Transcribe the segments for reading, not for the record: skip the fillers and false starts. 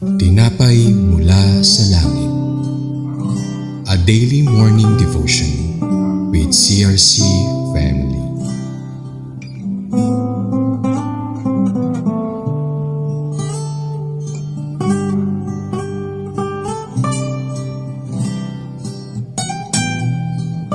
Tinapay mula sa langit. A daily morning devotion with CRC Family.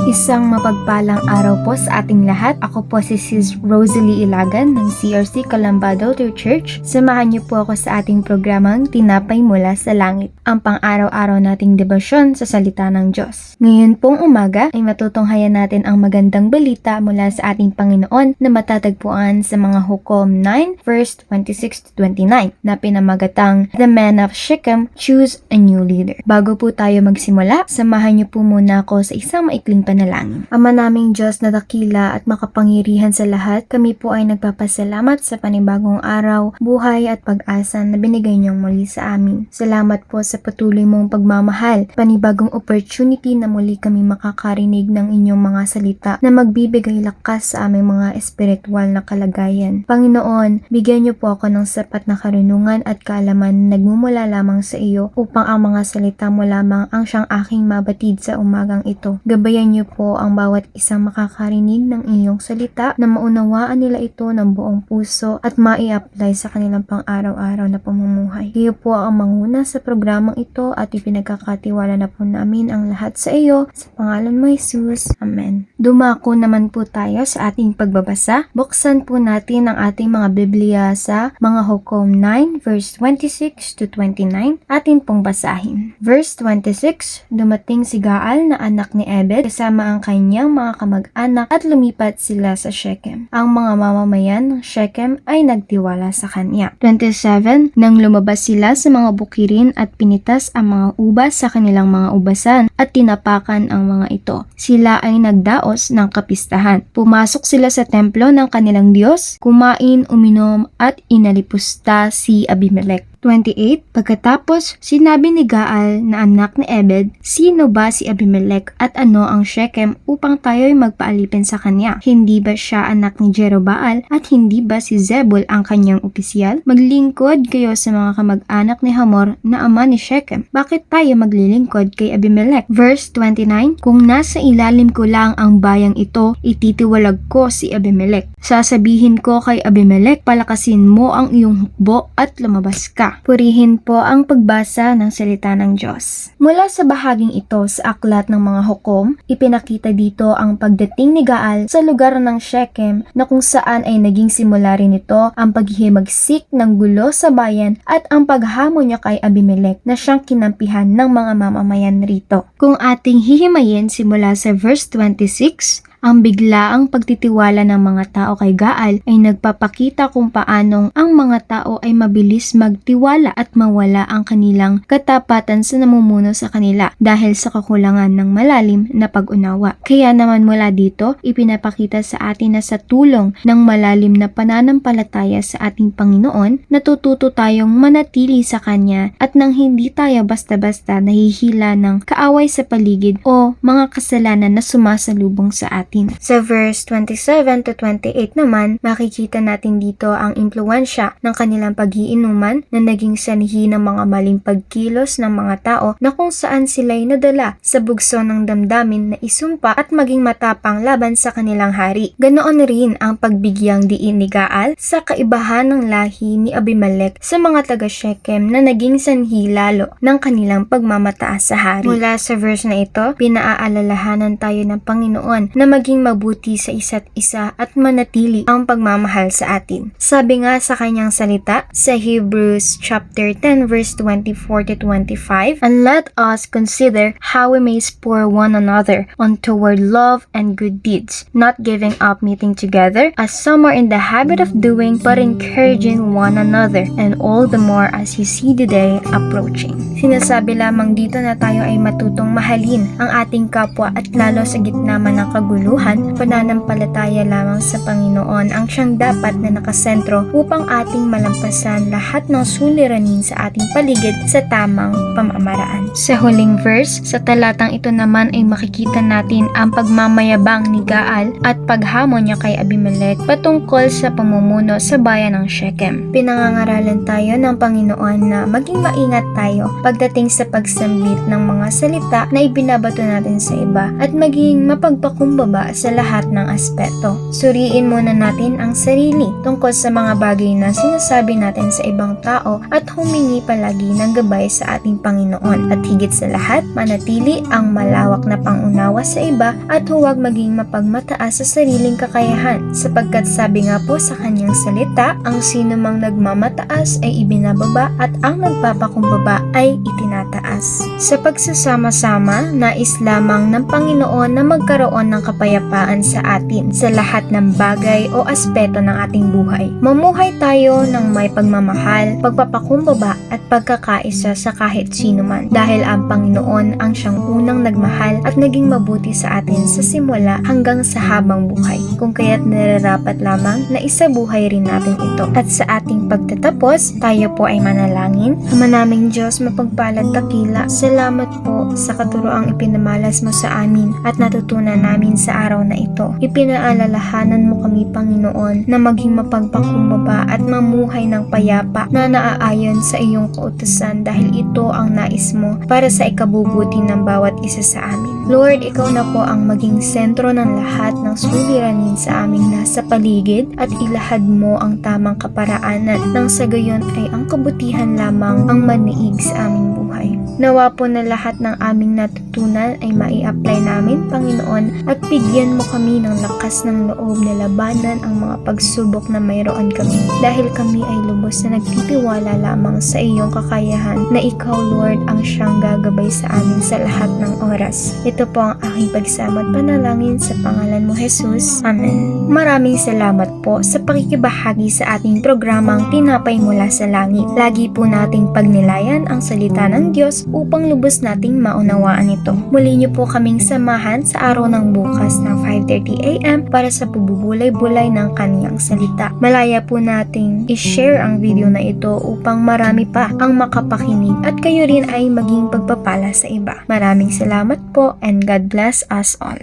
Isang mapagpalang araw po sa ating lahat. Ako po si Sis Rosalie Ilagan ng CRC Calambado Church. Samahan niyo po ako sa ating programang Tinapay Mula sa Langit, ang pang-araw-araw nating debosyon sa salita ng Diyos. Ngayon pong umaga ay matutunghayan natin ang magandang balita mula sa ating Panginoon na matatagpuan sa mga Hukom 9 verse 26-29 na pinamagatang The Men of Shechem Choose a New Leader. Bago po tayo magsimula, samahan niyo po muna ako sa isang maikling panalangin. Ama naming Diyos na dakila at makapangyarihan sa lahat, kami po ay nagpapasalamat sa panibagong araw, buhay at pag-asa na binigay niyong muli sa amin. Salamat po sa patuloy mong pagmamahal, panibagong opportunity na muli kami makakarinig ng inyong mga salita na magbibigay lakas sa aming mga espiritual na kalagayan. Panginoon, bigyan niyo po ako ng sapat na karunungan at kaalaman na nagmumula lamang sa iyo upang ang mga salita mo lamang ang siyang aking mabatid sa umagang ito. Gabayan niyo po ang bawat isang makakarinig ng iyong salita na maunawaan nila ito ng buong puso at mai-apply sa kanilang pang-araw-araw na pamumuhay. Kayo po ang manguna sa programang ito at ipinagkakatiwala na po namin ang lahat sa iyo. Sa pangalan mo, Jesus. Amen. Dumako naman po tayo sa ating pagbabasa. Buksan po natin ang ating mga Biblia sa mga Hukom 9 verse 26-29. Atin pong basahin. Verse 26, dumating si Gaal na anak ni Ebed kasama ang kanyang mga kamag-anak at lumipat sila sa Shechem. Ang mga mamamayan ng Shechem ay nagtiwala sa kanya. 27, nang lumabas sila sa mga bukirin at pinitas ang mga ubas sa kanilang mga ubasan at tinapakan ang mga ito. Sila ay nagdaos ng kapistahan. Pumasok sila sa templo ng kanilang Diyos, kumain, uminom at inalipusta si Abimelech. 28. Pagkatapos, sinabi ni Gaal na anak ni Ebed, sino ba si Abimelech at ano ang Shechem upang tayo'y magpaalipin sa kanya? Hindi ba siya anak ni Jerubbaal at hindi ba si Zebul ang kanyang opisyal? Maglingkod kayo sa mga kamag-anak ni Hamor na ama ni Shechem. Bakit tayo maglilingkod kay Abimelech? Verse 29. Kung nasa ilalim ko lang ang bayang ito, ititiwalag ko si Abimelech. Sasabihin ko kay Abimelech, palakasin mo ang iyong hukbo at lumabas ka. Purihin po ang pagbasa ng salita ng Diyos. Mula sa bahaging ito sa aklat ng mga Hukom, ipinakita dito ang pagdating ni Gaal sa lugar ng Shechem na kung saan ay naging simula rin ito ang paghihimagsik ng gulo sa bayan at ang paghamon niya kay Abimelech na siyang kinampihan ng mga mamamayan rito. Kung ating hihimayin simula sa verse 26, ang biglaang pagtitiwala ng mga tao kay Gaal ay nagpapakita kung paanong ang mga tao ay mabilis magtiwala at mawala ang kanilang katapatan sa namumuno sa kanila dahil sa kakulangan ng malalim na pag-unawa. Kaya naman mula dito, ipinapakita sa atin na sa tulong ng malalim na pananampalataya sa ating Panginoon, natututo tayong manatili sa Kanya at nang hindi tayo basta-basta nahihila ng kaaway sa paligid o mga kasalanan na sumasalubong sa atin. Sa verse 27-28 naman, makikita natin dito ang impluwensya ng kanilang pag-iinuman na naging sanhi ng mga maling pagkilos ng mga tao na kung saan sila'y nadala sa bugso ng damdamin na isumpa at maging matapang laban sa kanilang hari. Ganoon rin ang pagbigyang diin ni Gaal sa kaibahan ng lahi ni Abimelech sa mga taga Shechem na naging sanhi lalo ng kanilang pagmamataas sa hari. Mula sa verse na ito, pinaaalalahanan tayo ng Panginoon na maging mabuti sa isa't isa at manatili ang pagmamahal sa atin. Sabi nga sa kanyang salita sa Hebrews chapter 10 verse 24-25, and let us consider how we may spur one another on toward love and good deeds, not giving up meeting together as some are in the habit of doing, but encouraging one another, and all the more as you see the day approaching. Sinasabi lamang dito na tayo ay matutong mahalin ang ating kapwa at lalo sa gitna man ng kaguluhan makabuluhan, pananampalataya lamang sa Panginoon ang siyang dapat na nakasentro upang ating malampasan lahat ng suliranin sa ating paligid sa tamang pamamaraan. Sa huling verse, sa talatang ito naman ay makikita natin ang pagmamayabang ni Gaal at paghamon niya kay Abimelech patungkol sa pamumuno sa bayan ng Shechem. Pinangangaralan tayo ng Panginoon na maging maingat tayo pagdating sa pagsambit ng mga salita na ibinabato natin sa iba at maging mapagpakumbaba sa lahat ng aspeto. Suriin muna natin ang sarili tungkol sa mga bagay na sinasabi natin sa ibang tao at humingi palagi ng gabay sa ating Panginoon. At higit sa lahat, manatili ang malawak na pangunawa sa iba at huwag maging mapagmataas sa sariling kakayahan sapagkat sabi nga po sa kanyang salita, ang sino mang nagmamataas ay ibinababa at ang nagpapakumbaba ay itinataas. Sa pagsasama-sama, nais lamang ng Panginoon na magkaroon ng kapayapaan sa atin sa lahat ng bagay o aspeto ng ating buhay. Mamuhay tayo ng may pagmamahal, pagpapakumbaba at pagkakaisa sa kahit sino man dahil ang Panginoon ang siyang unang nagmahal at naging mabuti sa atin sa simula hanggang sa habang buhay. Kung kaya't nararapat lamang na isabuhay rin natin ito. At sa ating pagtatapos, tayo po ay manalangin. Ama naming Diyos, mapagpalad dakila, salamat po sa katuroang ipinamalas mo sa amin at natutunan namin sa araw na ito. Ipinaalalahanan mo kami, Panginoon, na maging mapagpakumbaba at mamuhay ng payapa na naaayon sa iyong kautusan dahil ito ang nais mo para sa ikabubuti ng bawat isa sa amin. Lord, ikaw na po ang maging sentro ng lahat ng suliranin sa aming nasa paligid at ilahad mo ang tamang kaparaanan nang sa gayon ay ang kabutihan lamang ang maniig sa aming buhay. Nawa po na lahat ng aming natutunan ay mai-apply namin, Panginoon, at bigyan mo kami ng lakas ng loob na labanan ang mga pagsubok na mayroon kami dahil kami ay lubos na nagtitiwala lamang sa iyong kakayahan na ikaw, Lord, ang siyang gagabay sa amin sa lahat ng oras. Ito po ang aking pagsama at panalangin sa pangalan mo, Jesus. Amen. Maraming salamat po sa pakikibahagi sa ating programang Tinapay Mula sa Langit. Lagi po nating pagnilayan ang salita ng Diyos upang lubos nating maunawaan ito. Muli niyo po kaming samahan sa araw ng bukas ng 5:30 AM para sa pabubulay-bulay ng kaniyang salita. Malaya po nating i-share ang video na ito upang marami pa ang makapakinig at kayo rin ay maging pagpapala sa iba. Maraming salamat po and God bless us all.